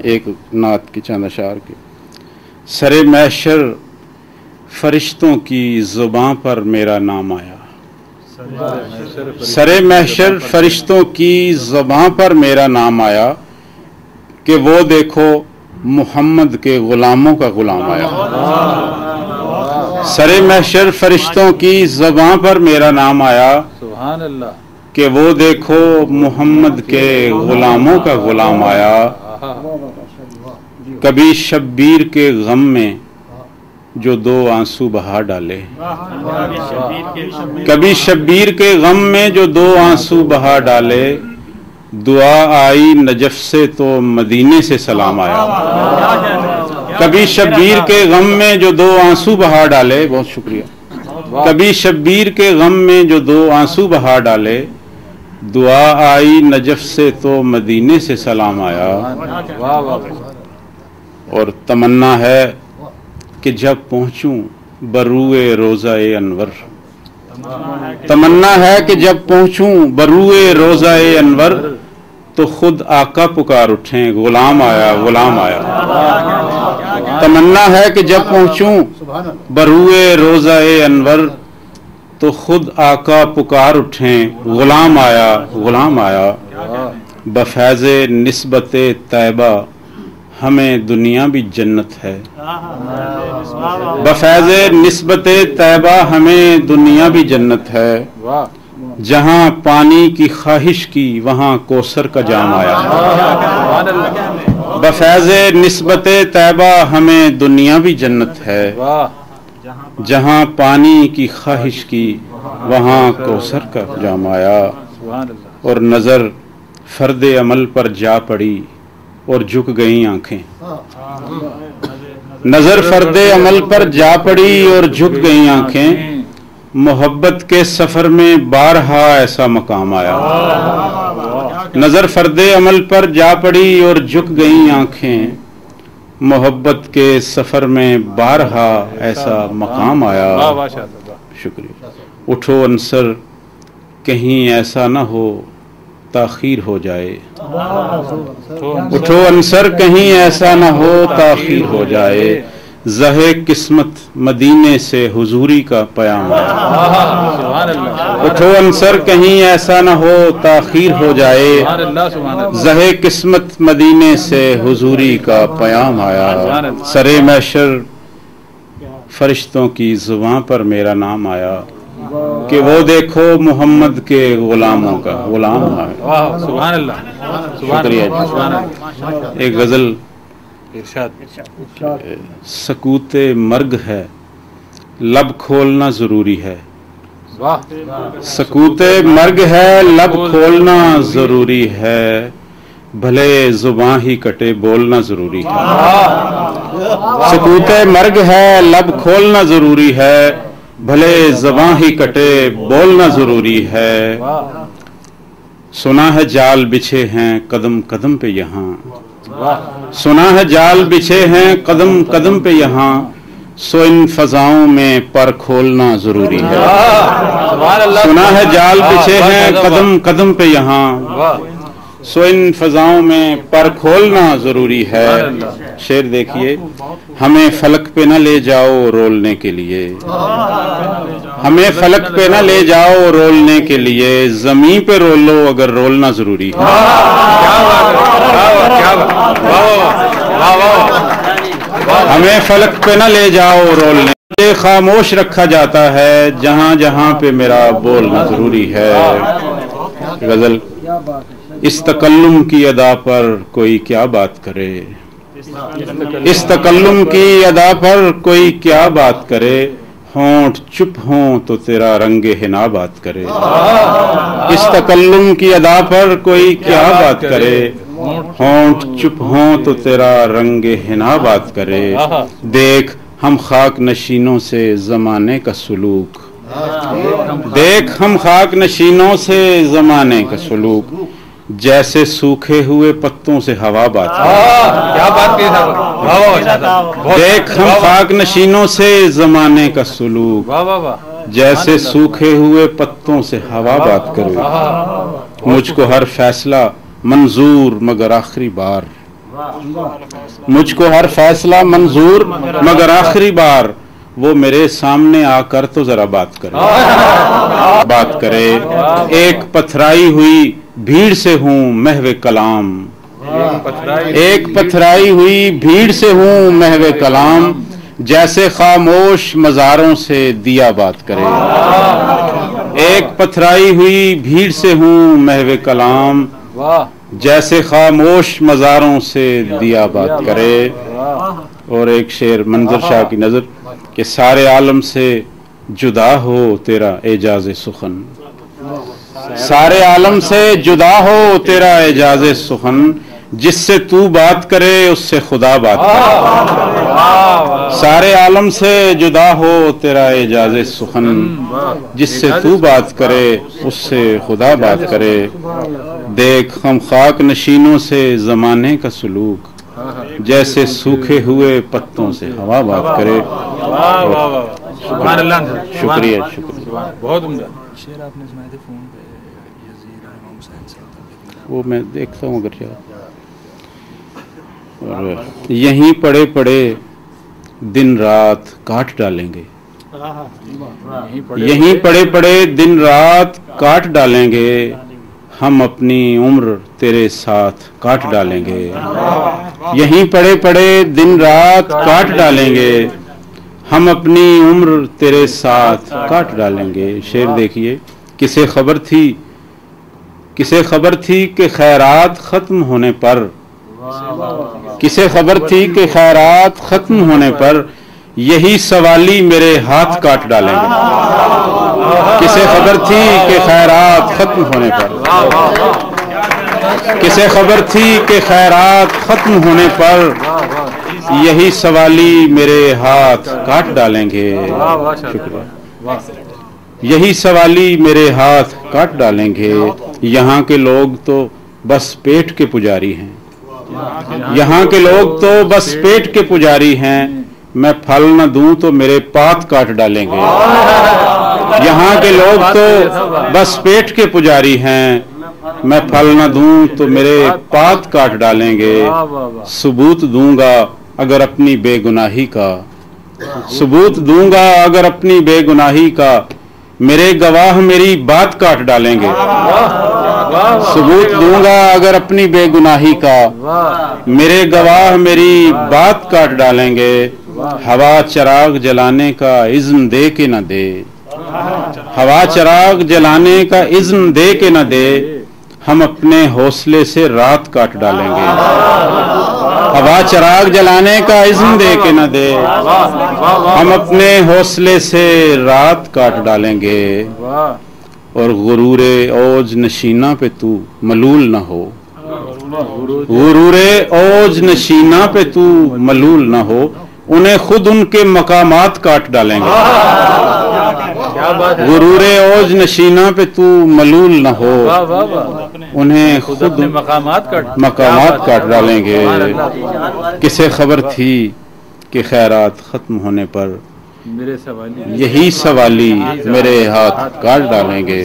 एक नात की चंद अशार के। सरे महशर फरिश्तों की ज़ुबां पर मेरा नाम आया, सरे महशर फरिश्तों की ज़ुबां पर मेरा नाम आया कि वो देखो मोहम्मद के गुलामों का गुलाम आया। सरे महशर फरिश्तों की ज़ुबां पर मेरा नाम आया, सुभान अल्लाह, कि वो देखो मोहम्मद के गुलामों का गुलाम आया। कभी शब्बीर के गम में जो दो आंसू बहा डाले, कभी शब्बीर के गम में जो दो आंसू बहा डाले, दुआ आई नजफ से तो मदीने से सलाम आया। कभी शब्बीर के गम में जो दो आंसू बहा डाले, बहुत शुक्रिया, कभी शब्बीर के गम में जो दो आंसू बहा डाले, दुआ आई नजफ से तो मदीने से सलाम आया। और तमन्ना है कि जब पहुंचूं बरूए रोज़ाए अनवर, तमन्ना है कि जब पहुंचूं बरूए रोज़ाए अनवर, तो खुद आका पुकार उठें गुलाम आया, गुलाम आया। तमन्ना है कि जब पहुंचूं बरूए रोज़ाए अनवर, तो खुद आका पुकार उठें गुलाम आया, गुलाम आया। बफैज़े निस्बते तैबा हमें दुनिया भी जन्नत है, बफैज़े निस्बते तैबा हमें दुनिया भी जन्नत है। जहां पानी की ख्वाहिश की वहां कौसर का जाम आया। बफैज़े निस्बते तैबा हमें दुनिया भी जन्नत है, जहां पानी की ख्वाहिश की वहां कौसर का जाम आया। और नजर फर्दे अमल पर जा पड़ी और झुक गई आंखें, नजर फर्दे अमल पर जा पड़ी और झुक गई आंखें। मोहब्बत के सफर में बारहा ऐसा मकाम आया। नजर फर्दे अमल पर जा पड़ी और झुक गई आंखें, मोहब्बत के सफर में बारहा ऐसा मकाम आया। शुक्रिया। उठो अंसर कहीं ऐसा न हो ताखीर हो जाए, उठो अंसर कहीं ऐसा न हो ताखीर हो जाए। ज़हे किस्मत मदीने से हुजूरी का पयाम आया। उठो अंसर कहीं ऐसा न हो ताखीर हो जाए, ज़हे किस्मत मदीने से हुजूरी का पयाम आया। सरे महशर फरिश्तों की ज़ुबां पर मेरा नाम आया कि वो देखो मोहम्मद के गुलामों का गुलाम आया। सुभान अल्लाह, शुक्रिया। एक गजल सकूते मर्ग है लब खोलना जरूरी है, सकूते मर्ग है लब खोलना जरूरी है, भले जुबां ही कटे बोलना जरूरी है। सकूते मर्ग है लब खोलना जरूरी है, भले ज़बां ही कटे बोलना जरूरी है। सुना है जाल बिछे हैं कदम कदम पे यहाँ, सुना है जाल बिछे हैं कदम कदम पे यहाँ, सो इन फजाओं में पर खोलना जरूरी है। सुना है जाल बिछे हैं कदम कदम पे यहाँ, सो इन फजाओं में पर खोलना जरूरी है। शेर देखिए, हमें फलक पे न ले जाओ रोलने के लिए, हमें फलक पे न ले जाओ रोलने के लिए, जमीन पे रोलो अगर रोलना जरूरी है। हमें फलक पे न ले जाओ रोलने, मुझे खामोश रखा जाता है जहां जहां पे मेरा बोलना जरूरी है। गजल। इस तकल्लुम की अदा पर कोई क्या बात करे, इस तकल्लुम की अदा पर कोई क्या बात करे, होंठ चुप हों तो तेरा रंगे हिना बात करे। इस तकल्लुम की अदा पर कोई क्या बात करे, होंठ चुप हों तो तेरा रंगे हिना बात करे। देख हम खाक नशीनों से जमाने का सुलूक, देख हम खाक नशीनों से जमाने का सुलूक, जैसे सूखे हुए पत्तों से हवा बात करे। क्या बात की। देख हम खाक नशीनों से जमाने का सुलूक, जैसे सूखे हुए पत्तों से हवा बात करे। मुझको हर फैसला मंजूर मगर आखिरी बार, मुझको हर फैसला मंजूर, मगर आखिरी बार वो मेरे सामने आकर तो जरा बात करे। एक पथराई हुई भीड़ से हूँ महवे कलाम, एक पथराई हुई भीड़ से हूँ महवे कलाम, जैसे खामोश मज़ारों से दिया बात करे। एक पथराई हुई भीड़ से हूँ महवे कलाम, जैसे खामोश मज़ारों से दिया बात करे। और एक शेर मंजर शाह की नज़र कि सारे आलम से जुदा हो तेरा एजाज़े सुखन, सारे आलम से जुदा हो तेरा एजाज़े सुखन, जिससे तू बात करे उससे खुदा बात करे। सारे आलम से जुदा हो तेरा एजाज़े सुखन, जिससे तू बात करे उससे खुदा बात करे। देख हम खाक नशीनों से ज़माने का सलूक, जैसे सूखे हुए पत्तों से हवा बात करे। शुक्रिया शुक्रिया। बहुत उम्दा शेर आपने सुनाए थे फोन पे, इमाम हुसैन, वो मैं देखता हूँ अगर याद। और यहीं पड़े पड़े दिन रात काट डालेंगे, यहीं पड़े पड़े दिन रात काट डालेंगे, हम अपनी उम्र तेरे साथ काट डालेंगे। यहीं पड़े पड़े दिन रात काट डालेंगे, हम अपनी उम्र तेरे साथ काट डालेंगे। शेर देखिए, किसे खबर थी कि खैरात खत्म होने पर, किसे खबर थी कि खैरात खत्म होने पर, यही सवाली मेरे हाथ काट डालेंगे। किसे खबर थी कि खैरात खत्म होने पर, किसे खबर थी कि खैरात खत्म होने पर, यही सवाली मेरे हाथ काट डालेंगे। शुक्रिया। यही सवाली मेरे हाथ काट डालेंगे। यहाँ के लोग तो बस पेट के पुजारी हैं, यहाँ के लोग तो बस पेट के पुजारी हैं, मैं फल न दूं तो मेरे पात काट डालेंगे। यहाँ के लोग तो बस पेट के पुजारी हैं, मैं फल न दूं तो मेरे पात काट डालेंगे। सबूत दूंगा अगर अपनी बेगुनाही का, सबूत दूंगा अगर अपनी बेगुनाही का, मेरे गवाह मेरी बात काट डालेंगे। सबूत दूंगा अगर अपनी बेगुनाही का, मेरे गवाह मेरी बात काट डालेंगे। हवा चिराग जलाने का इज़्न दे के न दे, हवा चिराग जलाने का इज़्न दे के न दे, हम अपने हौसले से रात काट डालेंगे। हवा चिराग जलाने का इज़्न दे के न दे, हम अपने हौसले से रात काट डालेंगे। और गुरूरे औज नशीना पे तू मलूल न हो, गुरूरे औज नशीना पे तू मलूल न हो, उन्हें खुद उनके मकामात काट डालेंगे। गुरूरे औज नशीना पे तू मलूल न हो, उन्हें खुद मकामात काट डालेंगे। किसे खबर थी कि खैरात खत्म होने पर, यही सवाली मेरे हाथ काट डालेंगे।